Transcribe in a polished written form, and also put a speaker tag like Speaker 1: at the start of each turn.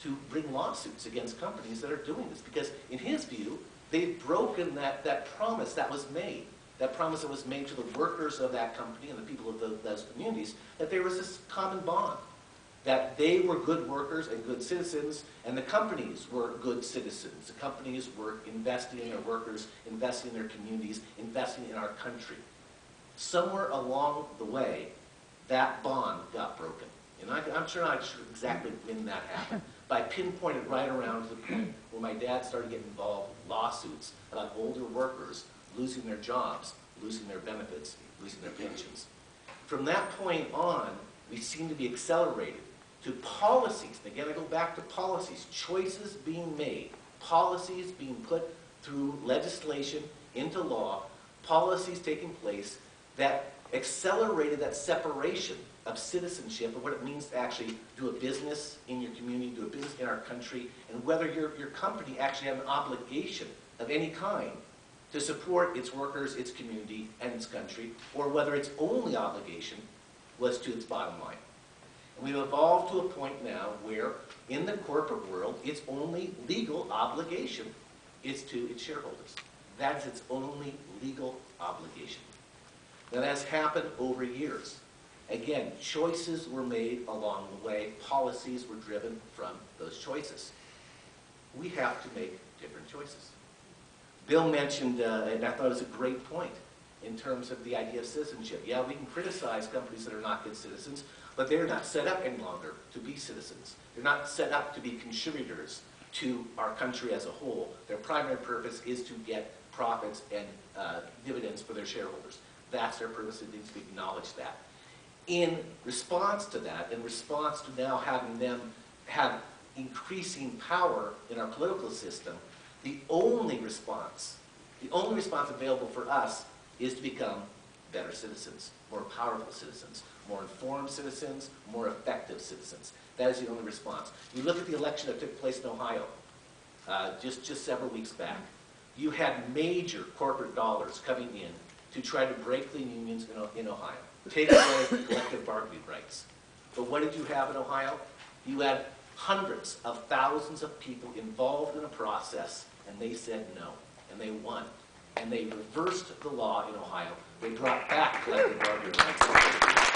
Speaker 1: to bring lawsuits against companies that are doing this, because in his view, they've broken that promise that was made. That promise that was made to the workers of that company and the people of those communities, that there was this common bond, that they were good workers and good citizens, and the companies were good citizens. The companies were investing in their workers, investing in their communities, investing in our country. Somewhere along the way, that bond got broken. And I'm sure not sure exactly when that happened, but I pinpointed right around to the point where my dad started getting involved in lawsuits about older workers losing their jobs, losing their benefits, losing their pensions. From that point on, we seem to be accelerated to policies. And again, I go back to policies, choices being made, policies being put through legislation into law, policies taking place that accelerated that separation of citizenship and what it means to actually do a business in your community, do a business in our country, and whether your company actually had an obligation of any kind to support its workers, its community, and its country, or whether its only obligation was to its bottom line. And we've evolved to a point now where, in the corporate world, its only legal obligation is to its shareholders. That is its only legal obligation. Now, that has happened over years. Again, choices were made along the way. Policies were driven from those choices. We have to make different choices. Bill mentioned, and I thought it was a great point, in terms of the idea of citizenship. Yeah, we can criticize companies that are not good citizens, but they're not set up any longer to be citizens. They're not set up to be contributors to our country as a whole. Their primary purpose is to get profits and dividends for their shareholders. That's their purpose, and needs to acknowledge that. In response to that, in response to now having them have increasing power in our political system, the only response available for us is to become better citizens, more powerful citizens, more informed citizens, more effective citizens. That is the only response. You look at the election that took place in Ohio just several weeks back. You had major corporate dollars coming in to try to break the unions in Ohio, take away collective bargaining rights. But what did you have in Ohio? You had hundreds of thousands of people involved in a process, and they said no, and they won. And they reversed the law in Ohio. They brought back collective bargaining rights.